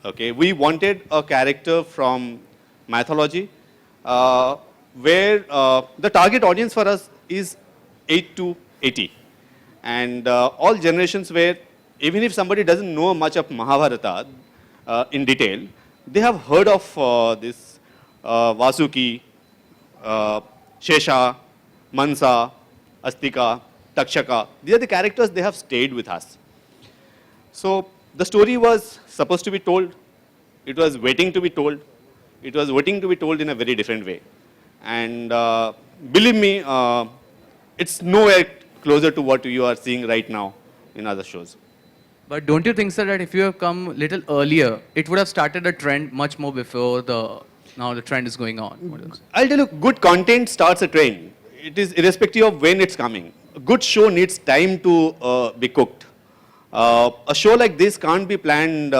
Okay, we wanted a character from mythology where the target audience for us is 8 to 80. And all generations where even if somebody doesn't know much of Mahabharata in detail, they have heard of this Vasuki, Shesha, Mansa, Astika, Takshaka. These are the characters they have stayed with us. So the story was supposed to be told. It was waiting to be told. It was waiting to be told in a very different way. And believe me, it's nowhere closer to what you are seeing right now in other shows. But don't you think, sir, that if you have come a little earlier, it would have started a trend much more before now the trend is going on? What else? I'll tell you, good content starts a trend. It is irrespective of when it's coming. A good show needs time to be cooked. A show like this can't be planned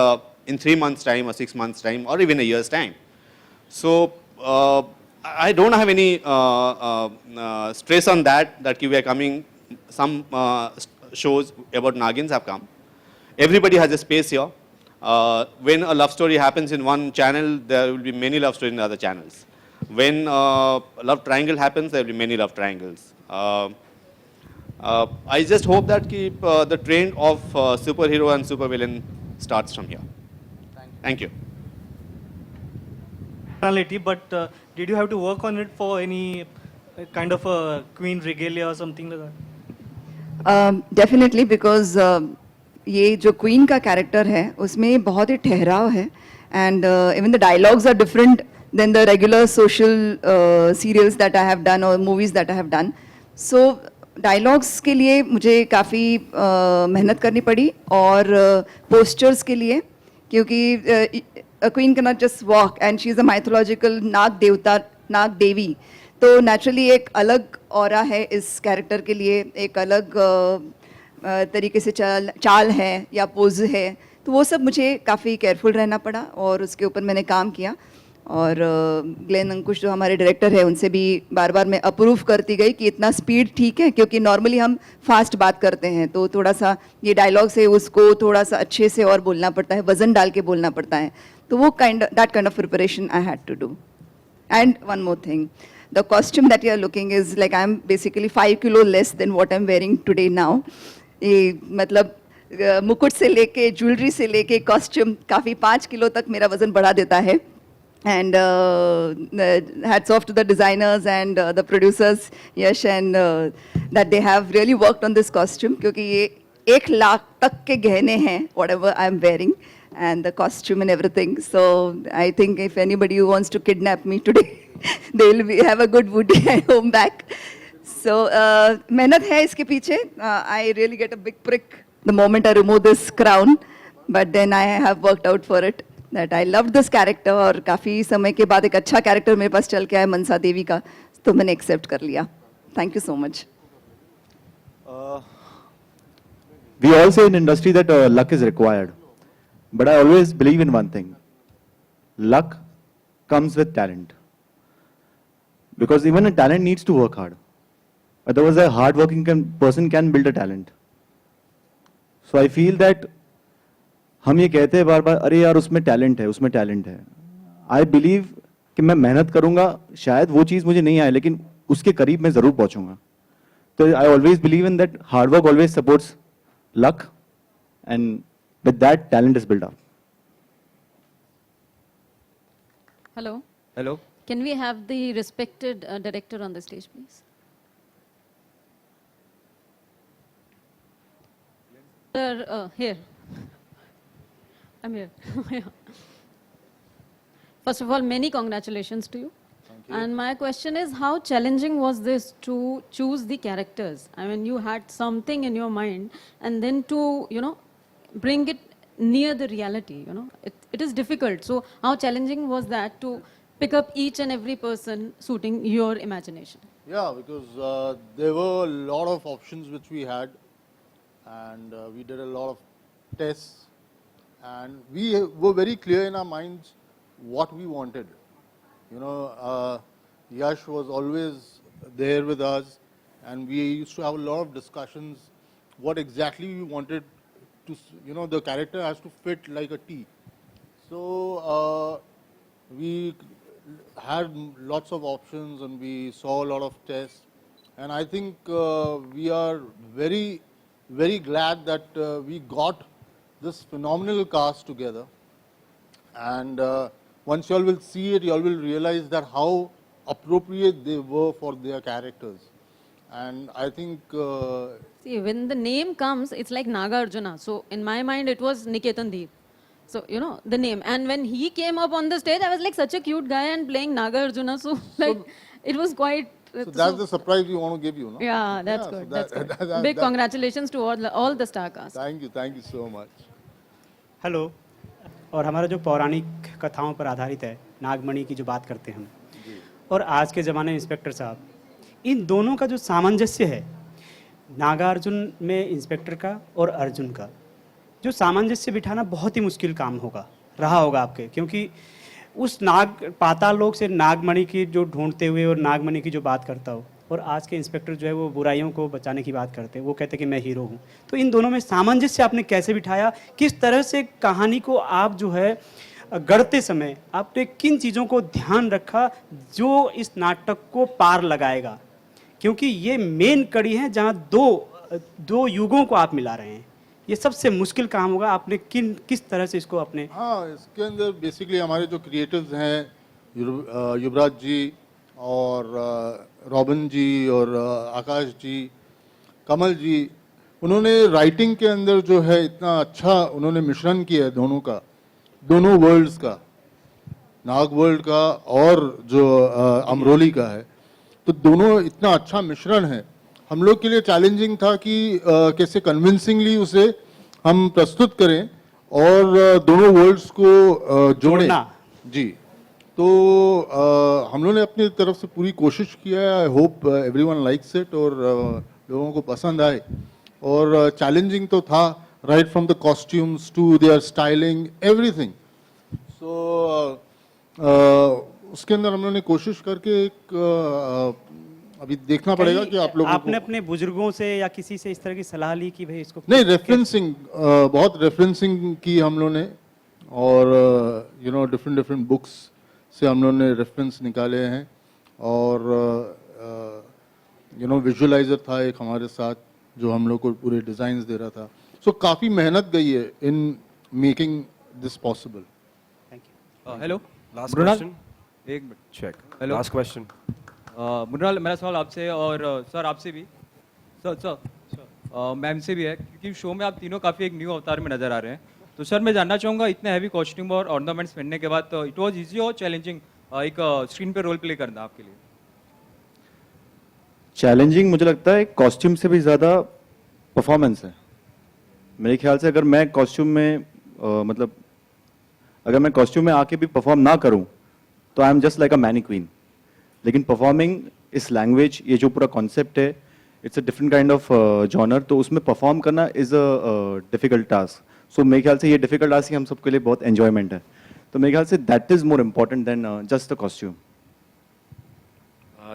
in 3 months' time or 6 months' time or even a year's time. So I don't have any stress on that we are coming. Some shows about Nagins have come. Everybody has a space here. When a love story happens in one channel, there will be many love stories in other channels. When a love triangle happens, there will be many love triangles. I just hope that the trend of superhero and supervillain starts from here. Thank you. Personality, but did you have to work on it for any kind of a queen regalia or something like that? Definitely, because ये जो queen का character है उसमें बहुत ही ठहराव है and even the dialogues are different than the regular social serials that I have done और movies that I have done. So dialogues के लिए मुझे काफ़ी मेहनत करनी पड़ी और पोस्चर्स के लिए, क्योंकि a queen cannot just walk and she is a mythological नाग देवता, नाग देवी, तो नेचुरली एक अलग ऑरा है इस कैरेक्टर के लिए, एक अलग तरीके से चाल है या पोज है, तो वो सब मुझे काफ़ी केयरफुल रहना पड़ा और उसके ऊपर मैंने काम किया. और ग्लेन अंकुश जो हमारे डायरेक्टर है उनसे भी बार बार मैं अप्रूव करती गई कि इतना स्पीड ठीक है, क्योंकि नॉर्मली हम फास्ट बात करते हैं तो थोड़ा सा ये डायलॉग से उसको थोड़ा सा अच्छे से और बोलना पड़ता है, वज़न डाल के बोलना पड़ता है, तो वो that kind of preparation I had to do. And one more thing, the costume that you are looking is like I'm basically 5 kilo less than what I'm wearing today now. ये मतलब मुकुट से लेके ज्वेलरी से लेके costume काफ़ी 5 kilo तक मेरा वज़न बढ़ा देता है. And hats off to the designers and the producers, Yash, and that they have really worked on this costume, क्योंकि ये 1 लाख तक के गहने हैं whatever I'm wearing and the costume and everything. So I think if anybody who wants to kidnap me today, they'll have a good Woody at home back. So मेहनत है इसके पीछे. I really get a big prick the moment I remove this crown, but then I have worked out for it. That I loved this character और काफ़ी समय के बाद एक अच्छा कैरेक्टर मेरे पास चल के आया मनसा देवी का, तो मैंने एक्सेप्ट कर लिया. Thank you so much. We all say in industry that luck is required, but I always believe in one thing: luck comes with talent. Because even a talent needs to work hard. Otherwise, a hard-working person can build a talent. So I feel that हम ये कहते हैं बार बार, अरे यार उसमें talent है, उसमें talent है. आई बिलीव कि मैं मेहनत करूंगा, शायद वो चीज़ मुझे नहीं आए, लेकिन उसके करीब मैं ज़रूर पहुंचूंगा. तो I always believe in that hard work always supports luck, and with that talent is built up. Hello. Hello. Can we have the respected director on the stage, please? Sir, here. I'm here. Yeah. First of all, many congratulations to you. And my question is, how challenging was this to choose the characters? I mean, you had something in your mind, and then to, bring it near the reality, it is difficult. So how challenging was that to pick up each and every person suiting your imagination? Yeah, because there were a lot of options which we had, and we did a lot of tests, and we were very clear in our minds what we wanted. Yash was always there with us, and we used to have a lot of discussions what exactly we wanted to, the character has to fit like a T. So we had lots of options and we saw a lot of tests. And I think we are very, very glad that we got this phenomenal cast together. And once you all will see it, you all will realize that how appropriate they were for their characters. And I think See, when the name comes, it's like Naga Arjuna. So in my mind, it was Niketan Deep. So, you know, the name. And when he came up on the stage, I was like such a cute guy and playing Naga Arjuna. So, like, it was quite. so that's the surprise we want to give you, no? Yeah, that's Yeah, so good. that- That's good. that- Big that- congratulations to all the star cast. Thank you so much. Hello. और हमारा जो पौराणिक कथाओं पर आधारित है, नागमणि की जो बात करते हैं हम, और आज के ज़माने में इंस्पेक्टर साहब, इन दोनों का जो सामंजस्य है, नागार्जुन में इंस्पेक्टर का और अर्जुन का, जो सामंजस्य बिठाना बहुत ही मुश्किल काम रहा होगा आपके, क्योंकि उस नाग पाताल लोक से नागमणि की जो ढूंढते हुए और नागमणि की जो बात करता हो, और आज के इंस्पेक्टर जो है वो बुराइयों को बचाने की बात करते हैं, वो कहते हैं कि मैं हीरो हूँ। तो इन दोनों में सामंजस्य आपने कैसे बिठाया, किस तरह से कहानी को आप जो है गढ़ते समय आपने किन चीज़ों को ध्यान रखा जो इस नाटक को पार लगाएगा, क्योंकि ये मेन कड़ी है जहाँ दो युगों को आप मिला रहे हैं, ये सबसे मुश्किल काम होगा। आपने किस तरह से इसको अपने हाँ, इसके अंदर बेसिकली हमारे जो क्रिएटिव्स हैं, युवराज जी और रॉबिन जी और आकाश जी, कमल जी, उन्होंने राइटिंग के अंदर जो है इतना अच्छा उन्होंने मिश्रण किया है दोनों वर्ल्ड्स का, नाग वर्ल्ड का और जो अमरोली का है, तो दोनों इतना अच्छा मिश्रण है। हम लोग के लिए चैलेंजिंग था कि कैसे कन्विंसिंगली उसे हम प्रस्तुत करें और दोनों वर्ल्ड्स को जोड़ें। जी, तो हम लोगों ने अपनी तरफ से पूरी कोशिश किया है। I hope everyone likes it और लोगों को पसंद आए। और चैलेंजिंग तो था, right from the costumes to their styling, everything. So उसके अंदर हम लोगों ने कोशिश करके एक अभी देखना पड़ेगा कि आप लोगों आपने अपने बुजुर्गों से या किसी से इस तरह की सलाह ली कि भाई इसको नहीं, रेफरेंसिंग बहुत रेफरेंसिंग की हम लोगों ने, और यू नो डिफरेंट बुक्स से हम लोगों ने रेफरेंस निकाले हैं, और यू नो विजुअलाइजर था एक हमारे साथ जो हम लोग को पूरे डिज़ाइंस दे रहा था। सो काफ़ी मेहनत गई है in making this possible. Thank you. Hello Last Mrinal, question. एक मिनट। Check. Hello. Last question. Mrinal, मेरा सवाल आपसे और सर आपसे भी, सर मैम से भी है, क्योंकि शो में आप तीनों काफ़ी एक न्यू अवतार में नजर आ रहे हैं। तो सर मैं जानना चाहूँगा, इतने हैवी कॉस्ट्यूम और ऑर्नामेंट्स पहनने के बाद इट वाज इजी और चैलेंजिंग एक स्क्रीन पे रोल प्ले करना आपके लिए? चैलेंजिंग मुझे लगता है कॉस्ट्यूम से भी ज़्यादा परफॉर्मेंस है। मेरे ख्याल से अगर मैं कॉस्ट्यूम में मतलब अगर मैं कॉस्ट्यूम में आके भी परफॉर्म ना करूं तो I am just like a mannequin. लेकिन परफॉर्मिंग इस लैंग्वेज, ये जो पूरा कॉन्सेप्ट है, it's a different kind of genre, तो उसमें परफॉर्म करना is a difficult task. So मेरे ख्याल से ये डिफिकल्ट टास्क ही हम सबके लिए बहुत एंजॉयमेंट है। तो मेरे ख्याल say that is more important than just the costume.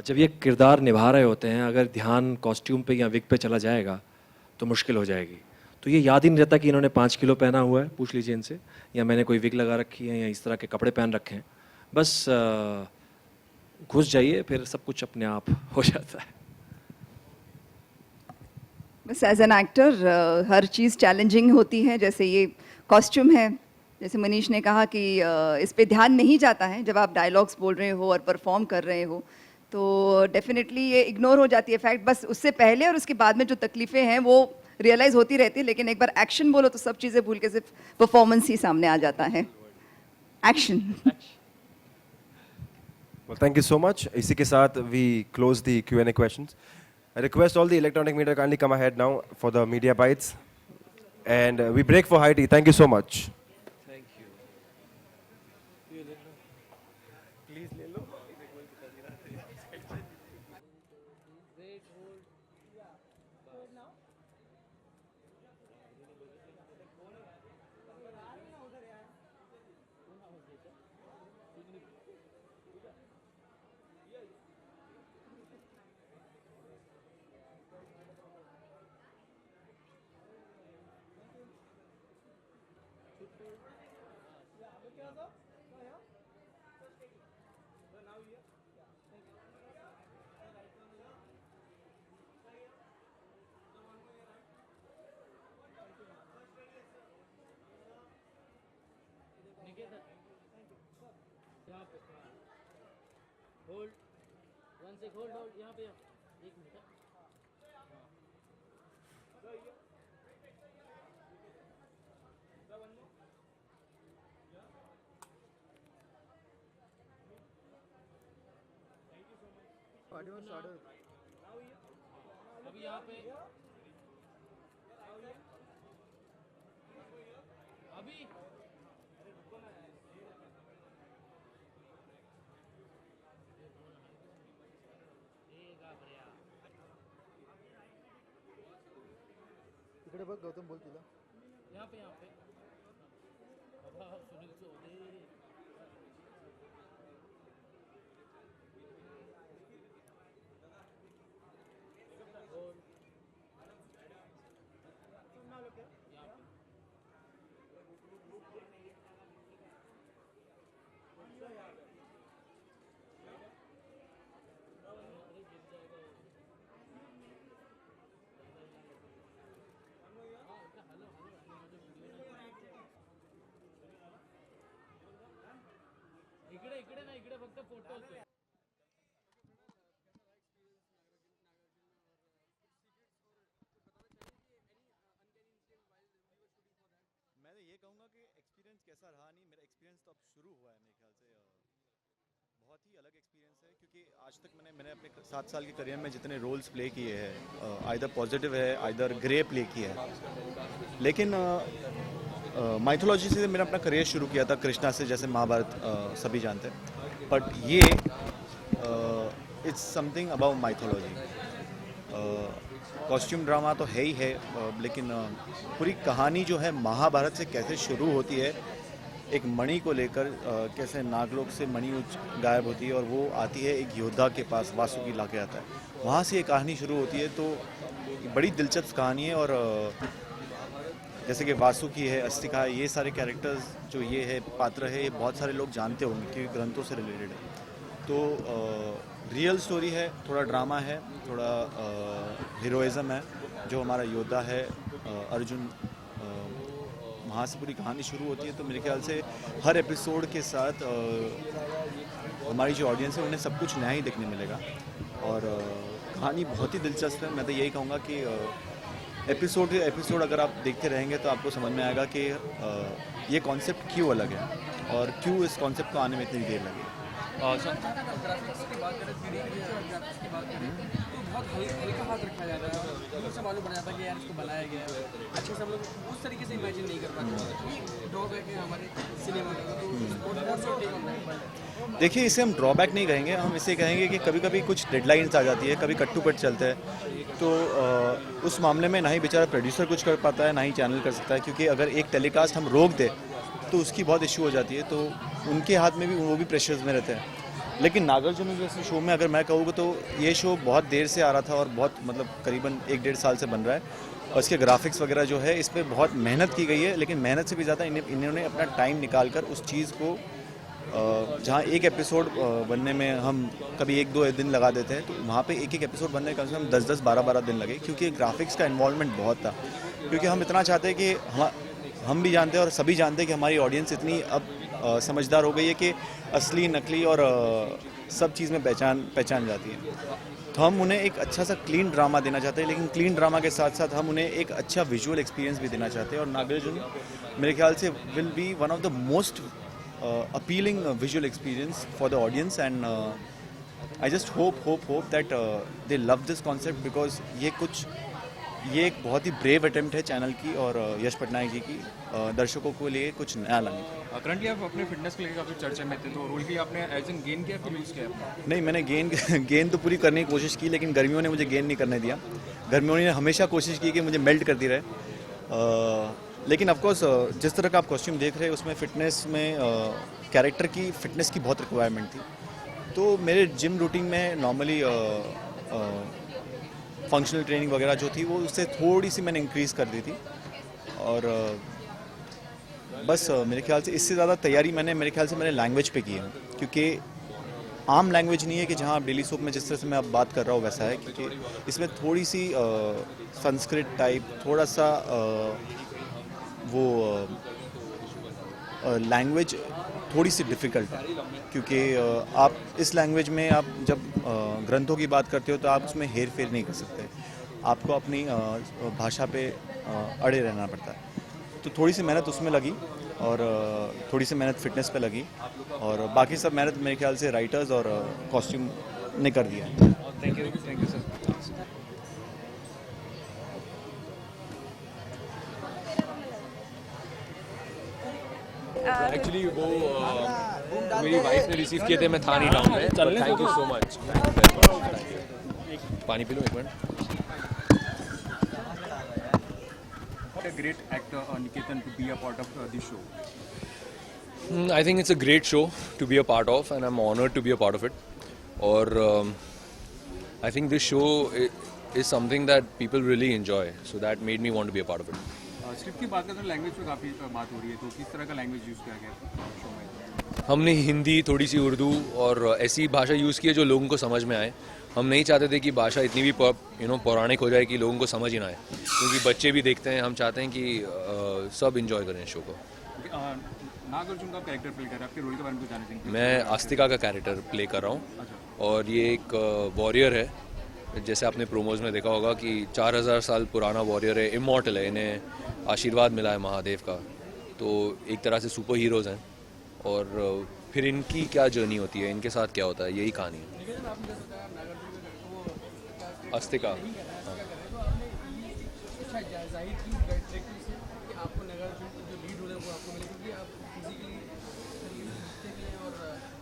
जब ये किरदार निभा रहे होते हैं, अगर ध्यान कॉस्ट्यूम पे या विग पे चला जाएगा तो मुश्किल हो जाएगी। तो ये याद ही नहीं रहता कि इन्होंने 5 किलो पहना हुआ है, पूछ लीजिए इनसे, या मैंने कोई विग लगा रखी है या इस तरह के कपड़े पहन रखे हैं। बस घुस जाइए, फिर सब कुछ अपने आप हो जाता है। बस एज एन एक्टर हर चीज़ चैलेंजिंग होती है। जैसे ये कॉस्ट्यूम है, जैसे मनीष ने कहा कि इस पे ध्यान नहीं जाता है जब आप डायलॉग्स बोल रहे हो और परफॉर्म कर रहे हो, तो डेफिनेटली ये इग्नोर हो जाती है फैक्ट। बस उससे पहले और उसके बाद में जो तकलीफ़ें हैं वो रियलाइज़ होती रहती है, लेकिन एक बार एक्शन बोलो तो सब चीज़ें भूल के सिर्फ परफॉर्मेंस ही सामने आ जाता है। Action. Well, thank you so much. इसी के साथ we close the Q&A questions. I request all the electronic media kindly come ahead now for the media bites, and we break for high tea. Thank you so much. इकडे बघ गौतम बोल तिला मैं तो ये कहूँगा कि एक्सपीरियंस कैसा रहा नहीं, मेरा एक्सपीरियंस तो अब शुरू हुआ है मेरे ख्याल से। बहुत ही अलग एक्सपीरियंस है क्योंकि आज तक मैंने अपने 7 साल के करियर में जितने रोल्स प्ले किए हैं, आइदर पॉजिटिव है आइदर ग्रे प्ले किया है, लेकिन माइथोलॉजी से मैंने अपना करियर शुरू किया था, कृष्णा से, जैसे महाभारत सभी जानते हैं, बट ये it's something about mythology. Costume drama तो है ही है, लेकिन पूरी कहानी जो है महाभारत से कैसे शुरू होती है, एक मणि को लेकर कैसे नागलोक से मणि गायब होती है और वो आती है एक योद्धा के पास, वासुकी लाके आता है, वहाँ से ये कहानी शुरू होती है। तो बड़ी दिलचस्प कहानी है। और जैसे कि वासुकी है, अस्तिका है, ये सारे कैरेक्टर्स जो ये है पात्र है, ये बहुत सारे लोग जानते होंगे क्योंकि ग्रंथों से रिलेटेड है। तो रियल स्टोरी है, थोड़ा ड्रामा है, थोड़ा हीरोइज़म है। जो हमारा योद्धा है अर्जुन, वहाँ से पूरी कहानी शुरू होती है। तो मेरे ख्याल से हर एपिसोड के साथ हमारी जो ऑडियंस है उन्हें सब कुछ नया ही देखने मिलेगा और कहानी बहुत ही दिलचस्प है। मैं तो यही कहूँगा कि एपिसोड अगर आप देखते रहेंगे तो आपको समझ में आएगा कि ये कॉन्सेप्ट क्यों अलग है और क्यों इस कॉन्सेप्ट को आने में इतनी देर लगी। ग्राफिक्स की बात करें, 3D ग्राफिक्स की बात करें तो बहुत हल्का हाथ रखा जाता है, दूर से मालूम पड़ जाता है कि यार इसको बनाया गया है अच्छे से, हम लोग उस तरीके से इमेजिन नहीं कर पाते। ये ड्रॉबैक है हमारे सिनेमा का। तो देखिए, इसे हम ड्रॉबैक नहीं कहेंगे, हम इसे कहेंगे कि कभी कभी कुछ डेडलाइंस आ जाती है, कभी कट टू कट चलता है, तो उस मामले में ना ही बेचारा प्रोड्यूसर कुछ कर पाता है ना ही चैनल कर सकता है, क्योंकि अगर एक टेलीकास्ट हम रोक दें तो उसकी बहुत इशू हो जाती है। तो उनके हाथ में भी वो भी प्रेशर्स में रहते हैं। लेकिन नागार्जुन जैसे शो में अगर मैं कहूँगा तो ये शो बहुत देर से आ रहा था और बहुत मतलब करीबन 1-1.5 साल से बन रहा है और इसके ग्राफिक्स वगैरह जो है इसमें बहुत मेहनत की गई है। लेकिन मेहनत से भी ज़्यादा इन्होंने अपना टाइम निकाल कर उस चीज़ को, जहाँ एक एपिसोड बनने में हम कभी 1-2 दिन लगा देते हैं, तो वहाँ पे एक एपिसोड बनने में कम से कम 10-10, 12-12 दिन लगे, क्योंकि ग्राफिक्स का इन्वॉल्वमेंट बहुत था। क्योंकि हम इतना चाहते हैं कि हम भी जानते हैं और सभी जानते हैं कि हमारी ऑडियंस इतनी अब समझदार हो गई है कि असली नकली और सब चीज़ में पहचान जाती है। तो हम उन्हें एक अच्छा सा क्लीन ड्रामा देना चाहते हैं, लेकिन क्लीन ड्रामा के साथ साथ हम उन्हें एक अच्छा विजुअल एक्सपीरियंस भी देना चाहते हैं। और नागार्जुन मेरे ख्याल से will be one of the most appealing visual experience for the audience, and I just hope that they love this concept, because ये एक बहुत ही ब्रेव अटेम्प्ट है चैनल की और यश पटनायक जी की दर्शकों के लिए कुछ नया लाने की। करंटली आप अपने फिटनेस को लेकर काफ़ी चर्चा में थे, तो रोल की आपने एज एन गेन किया फिर लूज़ किया? नहीं, मैंने गेन तो पूरी करने की कोशिश की, लेकिन गर्मियों ने मुझे गेन नहीं करने दिया। गर्मियों ने हमेशा कोशिश की कि मुझे मेल्ट करती रहे। लेकिन ऑफकोर्स जिस तरह का आप कॉस्ट्यूम देख रहे हैं उसमें फ़िटनेस में कैरेक्टर की फ़िटनेस की बहुत रिक्वायरमेंट थी। तो मेरे जिम रूटीन में नॉर्मली फंक्शनल ट्रेनिंग वगैरह जो थी वो उससे थोड़ी सी मैंने इंक्रीज़ कर दी थी। और बस मेरे ख्याल से इससे ज़्यादा तैयारी मेरे ख्याल से मैंने लैंग्वेज पे की है, क्योंकि आम लैंग्वेज नहीं है कि जहाँ डेली सोप में जिस तरह से मैं अब बात कर रहा हूँ वैसा है, क्योंकि इसमें थोड़ी सी संस्कृत टाइप, थोड़ा सा वो लैंग्वेज थोड़ी सी डिफ़िकल्ट है, क्योंकि आप इस लैंग्वेज में आप जब ग्रंथों की बात करते हो तो आप उसमें हेर फेर नहीं कर सकते, आपको अपनी भाषा पे अड़े रहना पड़ता है। तो थोड़ी सी मेहनत उसमें लगी और थोड़ी सी मेहनत फिटनेस पे लगी, और बाकी सब मेहनत मेरे ख्याल से राइटर्स और कॉस्ट्यूम ने कर दिया है। Thank you sir. एक्चुअली वो मेरी वाइफ ने रिसीव किए थे, मैं था नहीं टाउन में। Thank you so much. पानी पी लो एक minute. What a great actor, Niketan, to be a part of this show. I think it's a great show to be a part of, and I'm honored to be a part of it. और I think this show is something that people really enjoy, so that made me want to be a part of it. Script की बात करते हैं, language पे काफ़ी बात हो रही है, तो किस तरह का लैंग्वेज यूज़ किया गया शो में? हमने हिंदी, थोड़ी सी उर्दू और ऐसी भाषा यूज़ की है जो लोगों को समझ में आए। हम नहीं चाहते थे कि भाषा इतनी भी पौराणिक हो जाए कि लोगों को समझ ही ना आए, क्योंकि बच्चे भी देखते हैं। हम चाहते हैं कि सब इंजॉय करें शो को। नागार्जुन का कैरेक्टर प्ले कर रहा है, आपके रोल के बारे में कुछ जानना चाहेंगे? मैं आस्तिका का कैरेक्टर प्ले कर रहा हूँ, और ये एक वॉरियर है। जैसे आपने प्रोमोज में देखा होगा कि 4000 साल पुराना वॉरियर है, इमॉर्टल है, इन्हें आशीर्वाद मिला है महादेव का। तो एक तरह से सुपर हीरोज़ हैं, और फिर इनकी क्या जर्नी होती है, इनके साथ क्या होता है, यही कहानी है। अस्तिका।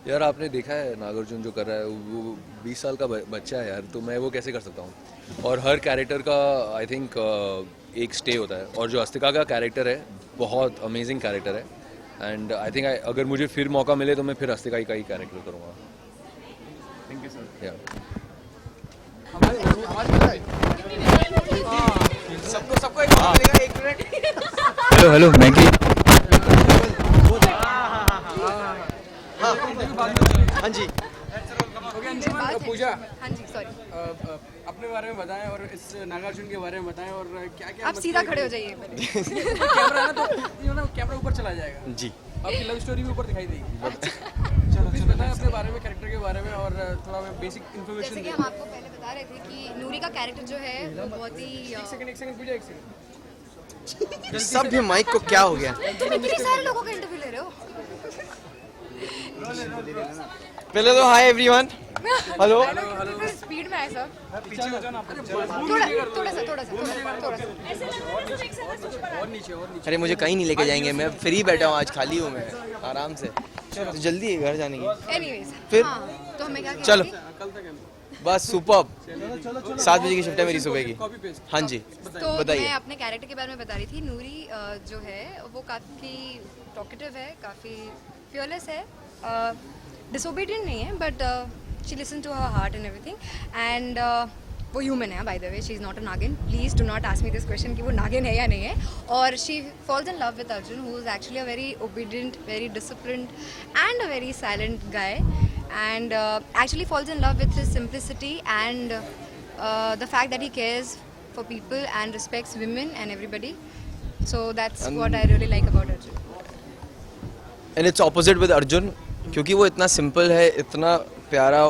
यार आपने देखा है नागार्जुन जो कर रहा है, वो 20 साल का बच्चा है यार, तो मैं वो कैसे कर सकता हूँ। और हर कैरेक्टर का आई थिंक एक स्टे होता है, और जो अस्तिका का कैरेक्टर है बहुत अमेजिंग कैरेक्टर है, एंड आई थिंक अगर मुझे फिर मौका मिले तो मैं फिर अस्तिका का ही कैरेक्टर करूँगा। Thank you sir. या सबको एक बात मिलेगा, एक मिनट। Hello Maggi. हाँ जी। पूजा, हाँ जी, सॉरी, अपने बारे में बताएं और इस नागार्जुन के बारे में बताएं, और क्या क्या आप सीधा खड़े हो जाइए। कैमरा है ना, तो कैमरा ऊपर चला जाएगा जी। आपकी लव स्टोरी भी ऊपर दिखाई देगी। चलो प्लीज बताएं अपने बारे में, कैरेक्टर के बारे में, और थोड़ा बेसिक इन्फॉर्मेशन। जैसे कि हम आपको पहले बता रहे थे कि नूरी का कैरेक्टर जो है वो बहुत ही एक सेकंड पूजा, एक सेकंड। सब भी माइक को क्या हो गया? तुम इतने सारे लोगों का इंटरव्यू ले रहे हो। पहले तो हाय एवरीवन। हेलो। स्पीड में है सब। पीछे हो जाओ ना, थोड़ा सा। और नीचे। अरे मुझे कहीं नहीं लेके जाएंगे, मैं फ्री बैठा हूँ आज, खाली हूँ मैं, आराम से। तो जल्दी है घर जाने की। एनीवेज, फिर तो हमें क्या चलो कल तक है। बस सुपर। 7 बजे की शिफ्ट है मेरी सुबह की। Copy paste. हाँ जी तो बताइए। मैं अपने कैरेक्टर के बारे में बता रही थी। नूरी जो है वो काफ़ी टॉकेटिव है, काफ़ी फियरलेस है, डिसोबीडियंट नहीं है, but she listen to her heart and everything, and वो ह्यूमन है by the way, she is not a nagin. Please do not ask me this question कि वो नागिन है या नहीं है। और she falls in love with Arjun, who is actually a very obedient, very disciplined and a very silent guy, and actually falls in love with his simplicity and the fact that he cares for people and respects women and everybody. So that's what I really like about Arjun. And it's opposite with Arjun, क्योंकि वो इतना simple है, इतना प्यारा,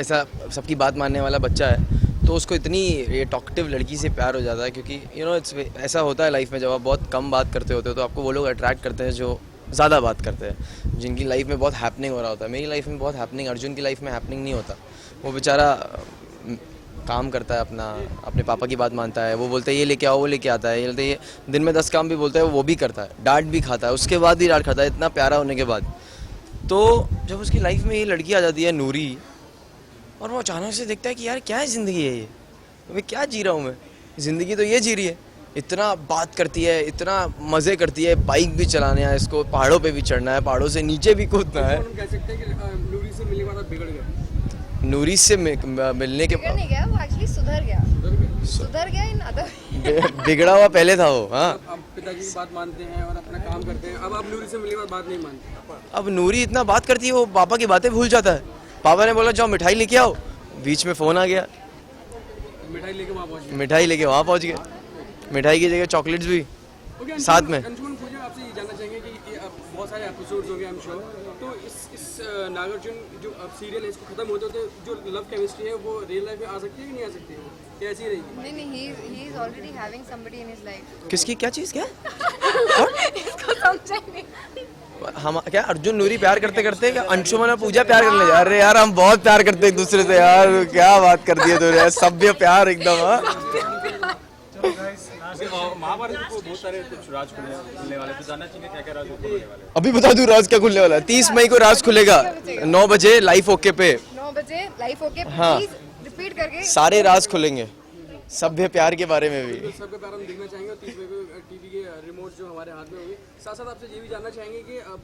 ऐसा सबकी बात मानने वाला बच्चा है, तो उसको इतनी ये टॉकटिव लड़की से प्यार हो जाता है, क्योंकि इट्स ऐसा होता है लाइफ में, जब आप बहुत कम बात करते होते हो तो आपको वो लोग अट्रैक्ट करते हैं जो ज़्यादा बात करते हैं, जिनकी लाइफ में बहुत हैपनिंग हो रहा होता है। मेरी लाइफ में बहुत हैपनिंग, अर्जुन की लाइफ में हैपनिंग नहीं होता। वो बेचारा काम करता है अपना, अपने पापा की बात मानता है, वो बोलते हैं ये लेके आओ, वो लेके आता है, ये दिन में 10 काम भी बोलता है, वो भी करता है, डांट भी खाता है, उसके बाद भी डांट खाता है, इतना प्यारा होने के बाद। तो जब उसकी लाइफ में ये लड़की आ जाती है नूरी, और वो अचानक से देखता है कि यार क्या है ज़िंदगी है ये, मैं क्या जी रहा हूँ, मैं ज़िंदगी तो ये जी रही है। इतना बात करती है, इतना मज़े करती है, बाइक भी चलाने है इसको, पहाड़ों पे भी चढ़ना है, पहाड़ों से नीचे भी कूदना है। कह सकते हैं कि नूरी से मिलने के बाद बिगड़ गया। नूरी से मिलने के बिगड़ नहीं गया, वो एक्चुअली सुधर गया इन अदर। बिगड़ा हुआ पहले था वो। हाँ, पिताजी की बात मानते हैं और अपना काम करते हैं, अब आप नूरी से मिलने के बाद बात नहीं मानते? अब नूरी इतना बात करती है, वो पापा की बातें भूल जाता है। पापा ने बोला जाओ मिठाई लेके आओ, बीच में फ़ोन आ गया, मिठाई लेके वहाँ पहुँच गए। मिठाई लेके वहाँ पहुँच गए, मिठाई की जगह चॉकलेट्स भी ओके, साथ में। अंशुमन पूजा, आपसे ये जानना चाहेंगे कि अब बहुत सारे एपिसोड्स हो गए आई एम श्योर, तो इस नागार्जुन जो अब सीरियल है इसको खत्म होते होते जो लव केमिस्ट्री है वो रियल लाइफ में आ सकती है कि नहीं आ सकती है, कैसी रहेगी? नहीं, he is already having somebody in his life. किसकी क्या चीज़ क्या इसको समझा नहीं. हम क्या अर्जुन नूरी प्यार करते करते क्या अंशुमन और पूजा प्यार करने जा रहे यार? हम बहुत प्यार करते हैं एक दूसरे से यार, क्या बात कर दिया तूने, सभ्य प्यार एकदम। हाँ महाभारत को बहुत सारे कुछ राज खुलने वाले, तो जानना चाहिए क्या क्या राज खुलने वाले। अभी बता दूं राज क्या खुलने वाला है? 30 मई को राज खुलेगा 9 बजे लाइफ ओके पे। 9 बजे लाइफ ओके, हाँ। प्लीज रिपीट करके सारे राज खुलेंगे, सभ्य प्यार के बारे में भी। सबके प्यार हम देखना चाहेंगे और 30 मई को टीवी के रिमोट जो हमारे हाथ में होंगे। साथ साथ आपसे ये भी जानना चाहेंगे कि अब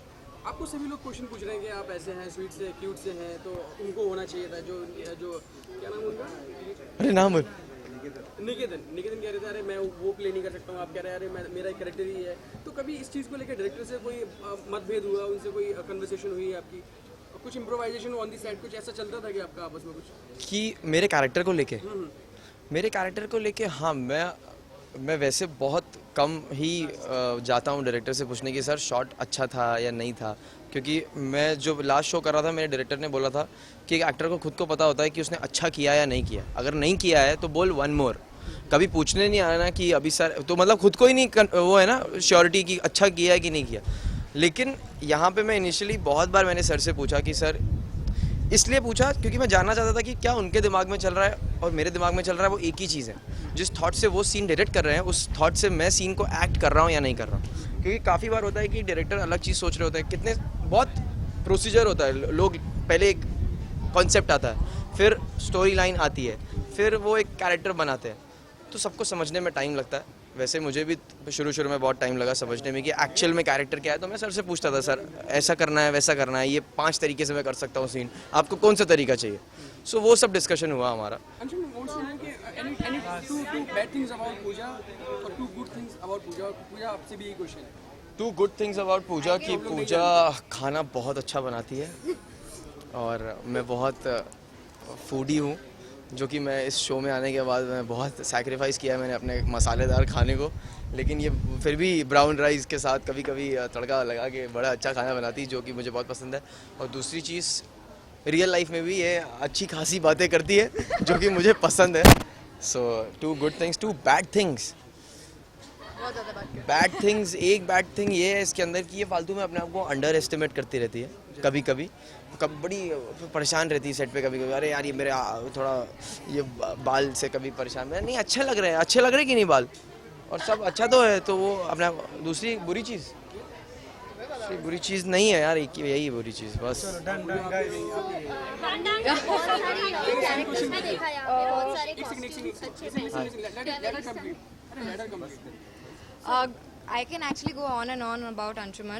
आपको सभी लोग क्वेश्चन पूछ रहे हैं कि आप ऐसे हैं, स्वीट से, क्यूट से हैं, तो उनको होना चाहिए था जो क्या नाम उनका? अरे नाम बोल। निकेतन कह रहे थे अरे मैं वो प्ले नहीं कर सकता हूँ, आप कह रहे हैं अरे मेरा एक कैरेक्टर ही है, तो कभी इस चीज़ को लेकर डायरेक्टर से कोई मतभेद हुआ, उनसे कोई कन्वर्सेशन हुई आपकी, कुछ इम्प्रोवाइजेशन ऑन दी साइड, कुछ ऐसा चलता था कि आपका आपस में कुछ कि मेरे कैरेक्टर को लेके, मेरे कैरेक्टर को लेके हाँ, मैं वैसे बहुत कम ही जाता हूँ डायरेक्टर से पूछने की सर शॉट अच्छा था या नहीं था, क्योंकि मैं जो लास्ट शो कर रहा था मेरे डायरेक्टर ने बोला था कि एक एक्टर को खुद को पता होता है कि उसने अच्छा किया या नहीं किया, अगर नहीं किया है तो बोल वन मोर, कभी पूछने नहीं आना कि अभी सर, तो मतलब खुद को ही नहीं वो है ना श्योरिटी कि अच्छा किया है कि नहीं किया। लेकिन यहाँ पे मैं इनिशियली बहुत बार मैंने सर से पूछा कि सर, इसलिए पूछा क्योंकि मैं जानना चाहता था कि क्या उनके दिमाग में चल रहा है और मेरे दिमाग में चल रहा है वो एक ही चीज़ है, जिस थॉट से वो सीन डायरेक्ट कर रहे हैं उस थॉट से मैं सीन को एक्ट कर रहा हूँ या नहीं कर रहा हूँ। क्योंकि काफ़ी बार होता है कि डायरेक्टर अलग चीज़ सोच रहे होते हैं, कितने बहुत प्रोसीजर होता है, लोग पहले एक कॉन्सेप्ट आता है, फिर स्टोरी लाइन आती है, फिर वो एक कैरेक्टर बनाते हैं, तो सबको समझने में टाइम लगता है। वैसे मुझे भी शुरू में बहुत टाइम लगा समझने में कि एक्चुअल में कैरेक्टर क्या है, तो मैं सर से पूछता था सर ऐसा करना है वैसा करना है, ये 5 तरीके से मैं कर सकता हूँ सीन, आपको कौन सा तरीका चाहिए, सो वो सब डिस्कशन हुआ हमारा। टू गुड थिंग्स अबाउट पूजा कि पूजा खाना बहुत अच्छा बनाती है और मैं बहुत फूडी हूँ, जो कि मैं इस शो में आने के बाद मैं बहुत सैक्रिफाइस किया है मैंने अपने मसालेदार खाने को, लेकिन ये फिर भी ब्राउन राइस के साथ कभी कभी तड़का लगा के बड़ा अच्छा खाना बनाती है, जो कि मुझे बहुत पसंद है। और दूसरी चीज़ रियल लाइफ में भी ये अच्छी खासी बातें करती है जो कि मुझे पसंद है। सो 2 good things, 2 bad things. Bad things, एक बैड थिंग ये है इसके अंदर कि ये फालतू में अपने आप को अंडर एस्टिमेट करती रहती है, कभी कभी बड़ी परेशान रहती है सेट पे, कभी कभी अरे यार ये मेरे थोड़ा ये बाल से कभी परेशान, नहीं अच्छे लग रहे हैं कि नहीं बाल, और सब अच्छा तो है, तो वो अपना दूसरी बुरी चीज़ नहीं है यार, यही बुरी चीज़ बस। I can actually go on and on about Anshuman.